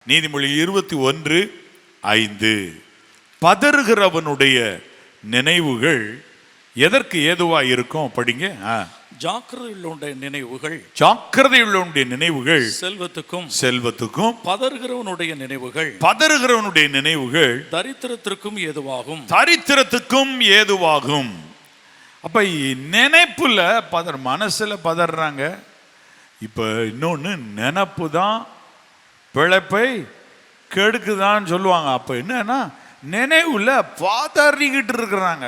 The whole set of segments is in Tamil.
நீதிமொழி 21:5. பதறுகிறவனுடைய நினைவுகள் எதற்கு ஏதுவா இருக்கும்? படிங்க. ஜாக்கிரதையுள்ள நினைவுகள் செல்வத்துக்கும் பதறுகிறவனுடைய நினைவுகள் தரித்திரத்துக்கும் ஏதுவாகும். அப்ப நினைப்புல மனசுல பதறாங்க. இப்ப இன்னொன்னு, நினைப்பு தான் பிழைப்பை கெடுக்குதான்னு சொல்லுவாங்க. அப்ப என்னன்னா, நினைவுல பதறிக்கிட்டு இருக்கிறாங்க,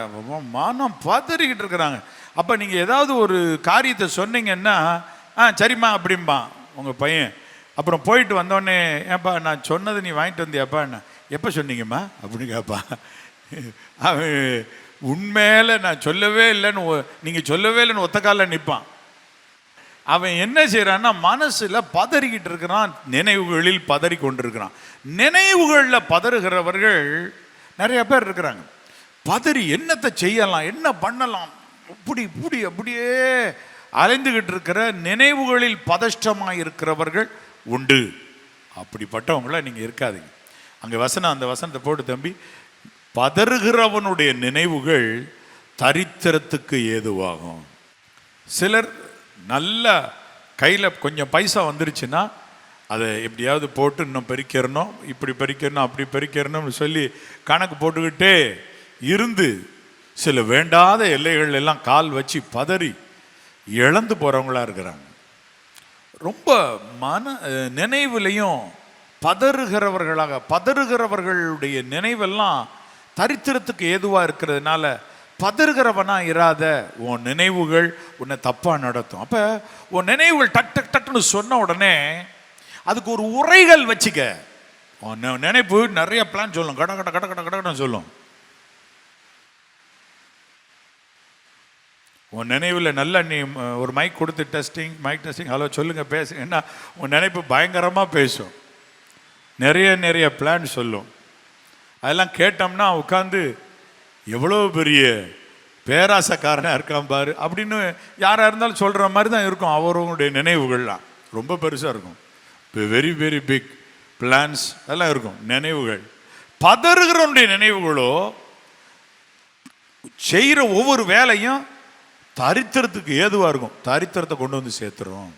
மனம் பதறிக்கிட்டு இருக்கிறாங்க. அப்போ நீங்கள் ஏதாவது ஒரு காரியத்தை சொன்னீங்கன்னா, சரிம்மா அப்படிம்பா உங்கள் பையன். அப்புறம் போயிட்டு வந்தோடனே, ஏப்பா நான் சொன்னது நீ வாங்கிட்டு வந்தியாப்பா, என்ன எப்போ சொன்னீங்கம்மா அப்படின்னு கேட்பா. அவன் உண்மையில நான் சொல்லவே இல்லைன்னு, நீங்கள் சொல்லவே இல்லைன்னு ஒத்த காலில் நிற்பான். அவன் என்ன செய்கிறான்னா, மனசில் பதறிக்கிட்டு இருக்கிறான், நினைவுகளில் பதறி கொண்டிருக்கிறான். நினைவுகளில் பதறுகிறவர்கள் நிறைய பேர் இருக்கிறாங்க. பதறி என்னத்தை செய்யலாம், என்ன பண்ணலாம், அப்படியே அலைந்துகிட்டு இருக்கிற நினைவுகளில் பதஷ்டமாக இருக்கிறவர்கள் உண்டு. அப்படிப்பட்டவங்கள நீங்கள் இருக்காதீங்க. அங்கே அந்த வசனத்தை போட்டு, தம்பி, பதறுகிறவனுடைய நினைவுகள் தரித்திரத்துக்கு ஏதுவாகும். சிலர் நல்ல கையில் கொஞ்சம் பைசா வந்துருச்சுன்னா அதை எப்படியாவது போட்டு இன்னும் பெருக்கிறணும், இப்படி பெருக்கிறணும், அப்படி பெருக்கிறணும்னு சொல்லி கணக்கு போட்டுக்கிட்டே இருந்து சில வேண்டாத எல்லைகள் எல்லாம் கால் வச்சு பதறி இழந்து போகிறவங்களா இருக்கிறாங்க. ரொம்ப நினைவுலையும் பதறுகிறவர்களுடைய நினைவெல்லாம் தரித்திரத்துக்கு ஏதுவாக இருக்கிறதுனால, பதறுகிறவனா இராத உன் நினைவுகள் உன்னை தப்பாக நடத்தும். அப்போ உன் நினைவுகள் டக்குன்னு சொன்ன உடனே அதுக்கு ஒரு உரைகள் வச்சுக்க. நினைப்பு நிறைய பிளான் சொல்லும், கட சொல்லும். உன் நினைவில் நல்ல நீ ஒரு மைக் கொடுத்து மைக் டெஸ்டிங் ஹலோ சொல்லுங்கள் பேசுங்கன்னா உன் நினைப்பு பயங்கரமாக பேசும், நிறைய பிளான் சொல்லும். அதெல்லாம் கேட்டோம்னா உட்காந்து எவ்வளோ பெரிய பேராசக்காரனாக இருக்கான் பாரு அப்படின்னு யாராக இருந்தாலும் சொல்கிற மாதிரி தான் இருக்கும். அவர்களுடைய நினைவுகள்லாம் ரொம்ப பெருசாக இருக்கும், வெரி வெரி பிக் பிளான்ஸ் அதெல்லாம் இருக்கும் நினைவுகள். பதறுகிறவனுடைய நினைவுகளோ செய்கிற ஒவ்வொரு வேலையும் தரித்திரத்துக்கு ஏதுவாக இருக்கும், தரித்திரத்தை கொண்டு வந்து சேர்த்துரும்.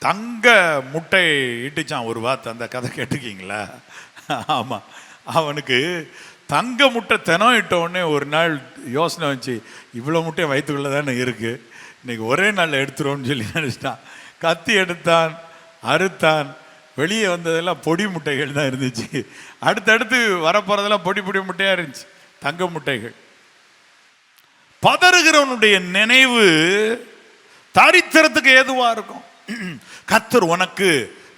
தங்க முட்டை இட்டுச்சான் ஒரு வார்த்தை, அந்த கதை கேட்டுக்கீங்களா? ஆமாம், அவனுக்கு தங்க முட்டை தினம் இட்ட உடனே ஒரு நாள் யோசனை வந்துச்சு, இவ்வளோ முட்டையை வயிற்றுக்குள்ளே தானே இருக்குது, இன்னைக்கு ஒரே நாளில் எடுத்துருவோம்னு சொல்லி நினச்சிட்டான். கத்தி எடுத்தான், அறுத்தான், வெளியே வந்ததெல்லாம் பொடி முட்டைகள் தான் இருந்துச்சு. அடுத்தடுத்து வரப்போகிறதெல்லாம் பொடி முட்டையாக இருந்துச்சு, தங்க முட்டைகள். பதறுகிறவனுடைய நினைவு தரித்திரத்துக்கு ஏதுவா இருக்கும். கர்த்தர் உனக்கு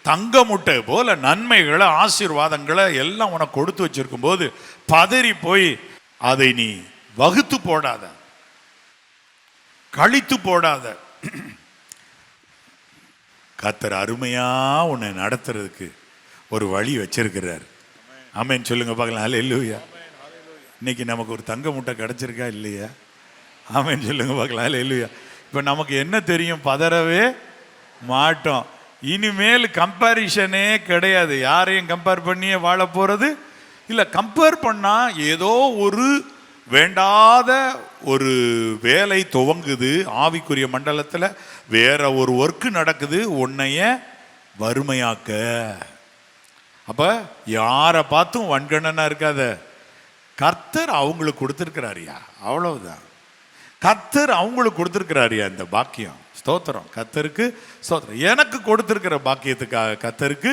தங்க முட்டை போல நன்மைகளை ஆசீர்வாதங்களை எல்லாம் உனக்கு கொடுத்து வச்சிருக்கும் போது பதறி போய் அதை நீ வகுத்து போடாத, கழித்து போடாத. கர்த்தர் அருமையா உன்னை நடத்துறதுக்கு ஒரு வழி வச்சிருக்கிறார். ஆமென் சொல்லுங்க பார்க்கலாம். ஹல்லேலூயா. இன்னைக்கு நமக்கு ஒரு தங்க முட்டை கிடைச்சிருக்கா இல்லையா? ஆமென் சொல்லுங்க பார்க்கலாம். ஹல்லேலூயா. இப்போ நமக்கு என்ன தெரியும்? பதறவே மாட்டோம். இனிமேல் கம்பேரிஷனே கிடையாது. யாரையும் கம்பேர் பண்ணியே வாழ போகிறது இல்லை. கம்பேர் பண்ணால் ஏதோ ஒரு வேண்டாத ஒரு வேலை துவங்குது ஆவிக்குரிய மண்டலத்தில், வேற ஒரு ஒர்க்கு நடக்குது உன்னைய வறுமையாக்க. அப்போ யாரை பார்த்தும் வன்கணனா இருக்காத. கர்த்தர் அவங்களுக்கு கொடுத்துருக்கிறாரியா, அவ்வளவுதான். கர்த்தர் அவங்களுக்கு கொடுத்துருக்கிறாரியா இந்த பாக்கியம். ஸ்தோத்திரம் கர்த்தருக்கு ஸ்தோத்திரம். எனக்கு கொடுத்துருக்கிற பாக்கியத்துக்காக கர்த்தருக்கு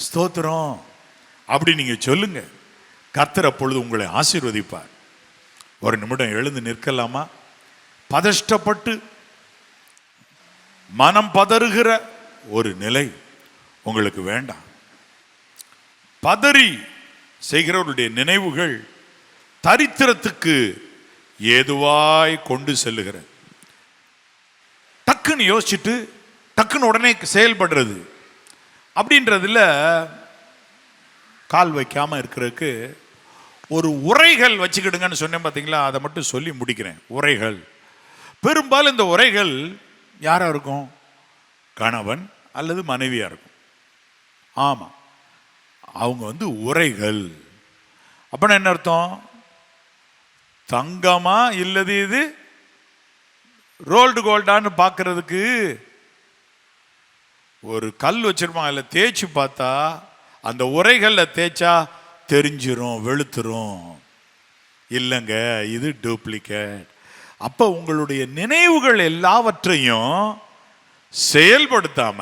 ஸ்தோத்திரம் அப்படி நீங்க சொல்லுங்க. கர்த்தர் அப்பொழுது உங்களை ஆசீர்வதிப்பார். ஒரு நிமிடம் எழுந்து நிற்கலாமா? பதஷ்டப்பட்டு மனம் பதறுகிற ஒரு நிலை உங்களுக்கு வேண்டாம். பதறி செய்கிறவருடைய நினைவுகள் தரித்திரத்துக்கு ஏதுவாய் கொண்டு செல்லுகிற, டக்குன்னு யோசிச்சுட்டு டக்குன்னு உடனே செயல்படுறது அப்படின்றதுல கால் வைக்காம இருக்கிறதுக்கு ஒரு உரைகள் வச்சுக்கிடுங்கன்னு சொன்னேன் பார்த்தீங்களா? அதை மட்டும் சொல்லி முடிக்கிறேன். உரைகள் பெரும்பாலும் இந்த உரைகள் யாரா இருக்கும்? கணவன் அல்லது மனைவியா இருக்கும். ஆமா, அவங்க வந்து உரைகள். அப்படின்னா என்ன அர்த்தம்? தங்கமா இல்லது இது ரோல்டு கோல்டான்னு பார்க்கறதுக்கு ஒரு கல் வச்சிருப்பாங்க, அதில் தேய்ச்சி பார்த்தா அந்த உரைகளில் தேய்ச்சா தெரிஞ்சிரும், வெளுத்துரும். இல்லைங்க, இது டூப்ளிகேட். அப்போ உங்களுடைய நினைவுகள் எல்லாவற்றையும் செயல்படுத்தாம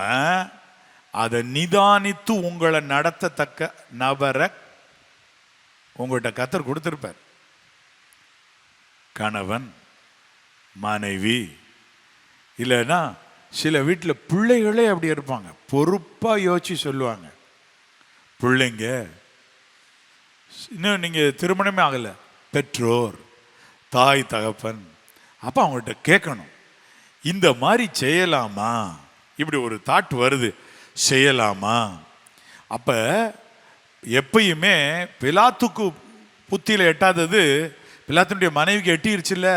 அதை நிதானித்து உங்களை நடத்தத்தக்க நபரை உங்கள்கிட்ட கர்த்தர் கொடுத்திருப்பார். கணவன், மனைவி, இல்லைன்னா சில வீட்டில் பிள்ளைகளே அப்படி இருப்பாங்க, பொறுப்பாக யோசிச்சு சொல்லுவாங்க. பிள்ளைங்க இன்னும் நீங்கள் திருமணமே ஆகலை, பெற்றோர், தாய் தகப்பன், அப்போ அவங்கள்ட்ட கேட்கணும், இந்த மாதிரி செய்யலாமா? இப்படி ஒரு தாட் வருது, செய்யலாமா? அப்போ எப்பயுமே பிலாத்துக்கு புத்தியில் எட்டாதது பிலாத்தினுடைய மனைவிக்கு எட்டிருச்சுல்ல.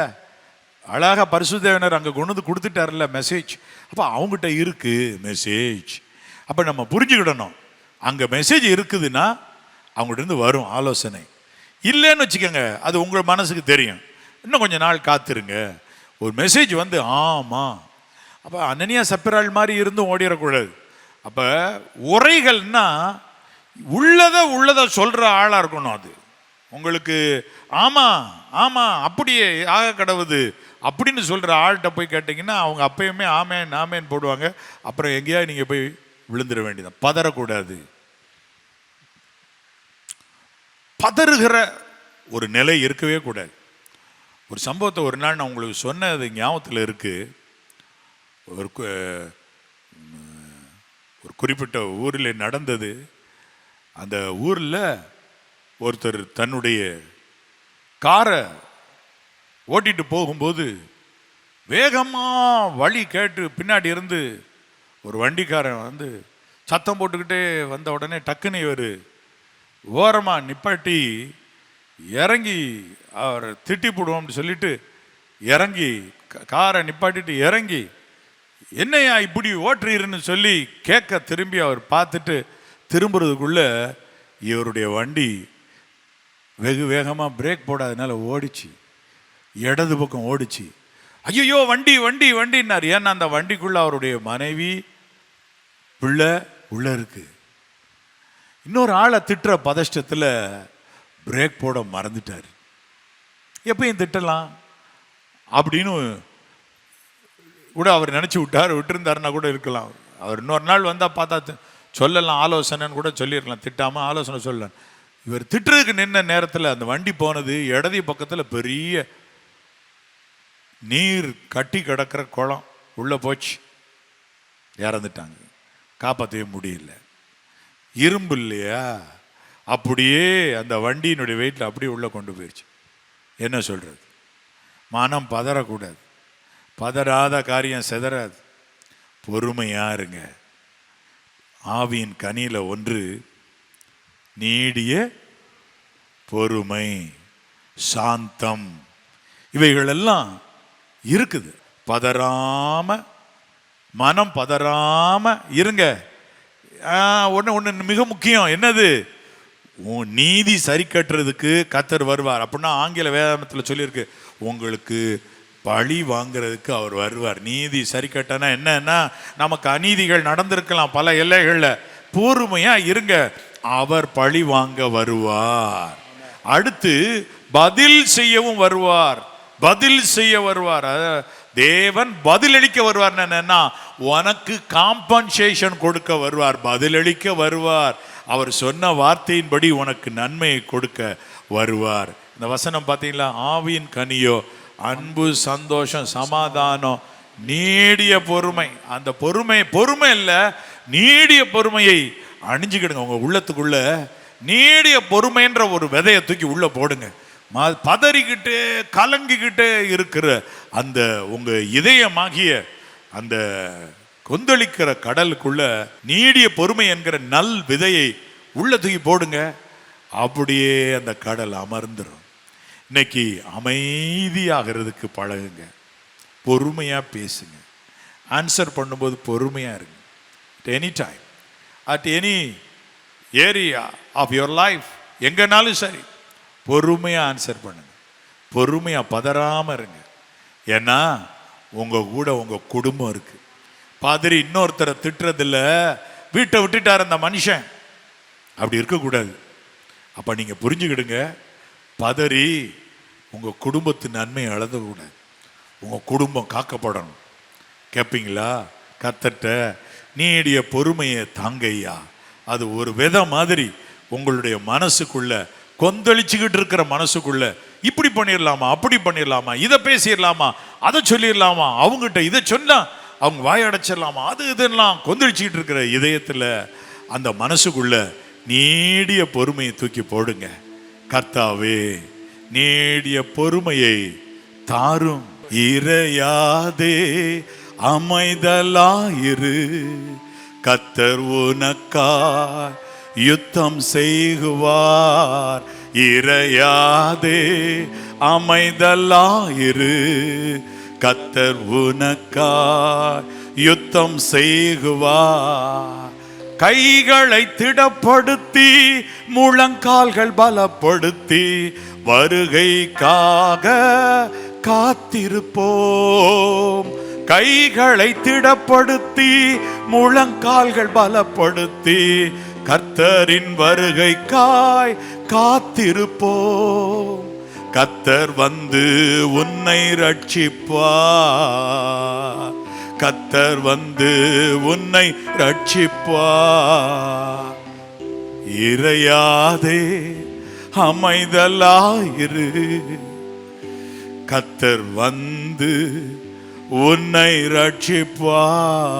அழகாக பரிசுத்தேவனர் அங்கே கொண்டு வந்து கொடுத்துட்டார்ல மெசேஜ். அப்போ அவங்ககிட்ட இருக்கு மெசேஜ். அப்போ நம்ம புரிஞ்சுக்கிடணும், அங்கே மெசேஜ் இருக்குதுன்னா அவங்ககிட்ட இருந்து வரும் ஆலோசனை. இல்லைன்னு வச்சுக்கோங்க, அது உங்கள் மனசுக்கு தெரியும், இன்னும் கொஞ்சம் நாள் காத்துருங்க. ஒரு மெசேஜ் வந்து ஆமாம். அப்போ அனனியா சப்பிராள் மாதிரி இருந்தும் ஓடிடக்கூடாது. அப்போ உரைகள்னா உள்ளதை சொல்கிற ஆளாக இருக்கணும். அது உங்களுக்கு ஆமாம் ஆமாம் அப்படியே ஆக கடவுது அப்படின்னு சொல்கிற ஆள்கிட்ட போய் கேட்டிங்கன்னா அவங்க அப்பயுமே ஆமேன் ஆமேன்னு போடுவாங்க. அப்புறம் எங்கேயாவது நீங்கள் போய் விழுந்துட வேண்டியதான். பதறக்கூடாது. பதறுகிற ஒரு நிலை இருக்கவே கூடாது. ஒரு சம்பவத்தை ஒரு நாள் நான் உங்களுக்கு சொன்னது ஞாபகத்தில் இருக்குது. ஒரு குறிப்பிட்ட ஊரில் நடந்தது. அந்த ஊரில் ஒருத்தர் தன்னுடைய காரை ஓட்டிட்டு போகும்போது வேகமாக வழி கேட்டு பின்னாடி இருந்து ஒரு வண்டிக்காரன் வந்து சத்தம் போட்டுக்கிட்டே வந்த உடனே டக்குன்னு இவர் ஓரமாக நிப்பாட்டி இறங்கி அவரை திட்டி போடுவோம்னு சொல்லிட்டு இறங்கி காரை நிப்பாட்டிட்டு இறங்கி, என்னையா இப்படி ஓட்டுறீருன்னு சொல்லி கேட்க திரும்பி அவர் பார்த்துட்டு திரும்புறதுக்குள்ள இவருடைய வண்டி வெகு வேகமாக பிரேக் போடாதனால ஓடிச்சு, இடது பக்கம் ஓடிச்சு. ஐயோ வண்டி வண்டி வண்டின்னார். ஏன்னா அந்த வண்டிக்குள்ள அவருடைய மனைவி பிள்ளை உள்ள இருக்கு. இன்னொரு ஆளை திட்டுற பதஷ்டத்தில் பிரேக் போட மறந்துட்டார். எப்பயும் திட்டலாம் அப்படின்னு கூட அவர் நினச்சி விட்டுருந்தாருன்னா கூட இருக்கலாம். அவர் இன்னொரு நாள் வந்தால் பார்த்தா சொல்லலாம், ஆலோசனைன்னு கூட சொல்லியிருக்கலாம், திட்டாமல் ஆலோசனை சொல்லலாம். இவர் திட்டுறதுக்கு நின்ன நேரத்தில் அந்த வண்டி போனது இடது பக்கத்தில் பெரிய நீர் கட்டி கிடக்கிற குளம் உள்ளே போச்சு. இறந்துட்டாங்க, காப்பாற்றவே முடியல. இரும்பு இல்லையா, அப்படியே அந்த வண்டியினுடைய வெயிட்டில் அப்படியே உள்ளே கொண்டு போயிடுச்சு. என்ன சொல்கிறது? மனம் பதறக்கூடாது. பதறாத காரியம் சிதறாது. பொறுமையாக இருங்க. ஆவியின் கனியில் ஒன்று நீடிய பொறுமை, சாந்தம், இவைகளெல்லாம் இருக்குது. பதறாம, மனம் பதறாம இருங்க. ஒன்று மிக முக்கியம், என்னது? உன் நீதி சரி கட்டுறதுக்கு கர்த்தர் வருவார். அப்படின்னா ஆங்கில வேதாகமத்தில் சொல்லியிருக்கு, உங்களுக்கு பழி வாங்கிறதுக்கு அவர் வருவார். நீதி சரி கட்டனா என்னன்னா, நமக்கு அநீதிகள் நடந்திருக்கலாம் பல எல்லைகளில். பொறுமையா இருங்க, அவர் பழி வாங்க வருவார். அடுத்து பதில் செய்யவும் வருவார். பதில் செய்ய வருவார். தேவன் பதிலளிக்க வருவார். என்னன்னா, உனக்கு காம்பன்சேஷன் கொடுக்க வருவார், பதிலளிக்க வருவார். அவர் சொன்ன வார்த்தையின்படி உனக்கு நன்மையை கொடுக்க வருவார். இந்த வசனம் பார்த்தீங்களா? ஆவியின் கனியோ அன்பு, சந்தோஷம், சமாதானம், நீடிய பொறுமை. அந்த பொறுமை இல்லை, நீடிய பொறுமையை அணிஞ்சுக்கிடுங்க உங்க உள்ளத்துக்குள்ள. நீடிய பொறுமைன்ற ஒரு விதையை தூக்கி உள்ள போடுங்க. பதறிக்கிட்டே கலங்கிக்கிட்டே இருக்கிற அந்த உங்க இதயமாகிய அந்த கொந்தளிக்கிற கடலுக்குள்ள நீடிய பொறுமை என்கிற நல் விதையை உள்ள தூக்கி போடுங்க. அப்படியே அந்த கடல் அமர்ந்துடும். இன்னைக்கு அமைதியாகிறதுக்கு பழகுங்க, பொறுமையா பேசுங்க, ஆன்சர் பண்ணும்போது பொறுமையா இருங்க. Any time, at any area of your life, எங்கனாலும் சரி பொறுமையா ஆன்சர் பண்ணுங்க, பொறுமையா பதறாம இருங்க. ஏன்னா உங்க கூட உங்க குடும்பம் இருக்கு. பாதிரி இன்னொருத்தரை திட்டுறதில்ல, வீட்டை விட்டுட்டார் அந்த மனுஷன், அப்படி இருக்கக்கூடாது. அப்ப நீங்க புரிஞ்சுக்கிடுங்க, பதறி உங்க குடும்பத்து நன்மையை அழக்கூடாது, உங்க குடும்பம் காக்கப்படணும். கேட்பீங்களா? கர்த்தர்ட்ட நீடிய பொறுமையை தாங்கையா. அது ஒரு விதை மாதிரி உங்களுடைய மனசுக்குள்ள கொந்தளிச்சுக்கிட்டு இருக்கிற மனசுக்குள்ள இப்படி பண்ணிடலாமா, அப்படி பண்ணிடலாமா, இதை பேசிடலாமா, அதை சொல்லிடலாமா, அவங்ககிட்ட இதை சொன்னா அவங்க வாயடைச்சிடலாமா, அது இதெல்லாம் கொந்தளிச்சுக்கிட்டு இருக்கிற இதயத்தில் அந்த மனசுக்குள்ள நீடிய பொறுமையை தூக்கி போடுங்க. கர்த்தாவே நீடிய பொறுமையை தாரும். இறையாதே அமைதலாயிரு, கர்த்தர் உனக்காய் யுத்தம் செய்குவார். இறையாதே அமைதலாயிரு, கர்த்தர் உனக்காய் யுத்தம் செய்குவார். கைகளை திடப்படுத்தி முழங்கால்கள் பலப்படுத்தி வருகைக்காக காத்திருப்போம். கைகளை திடப்படுத்தி முழங்கால்கள் பலப்படுத்தி கர்த்தரின் வருகைக்காய் காத்திருப்போம். கர்த்தர் வந்து உன்னை ரட்சிப்பார், கர்த்தர் வந்து உன்னை ரட்சிப்பார். இறையாதே அமைதலாயிரு, கர்த்தர் வந்து உன்னை ரட்சிப்பார்.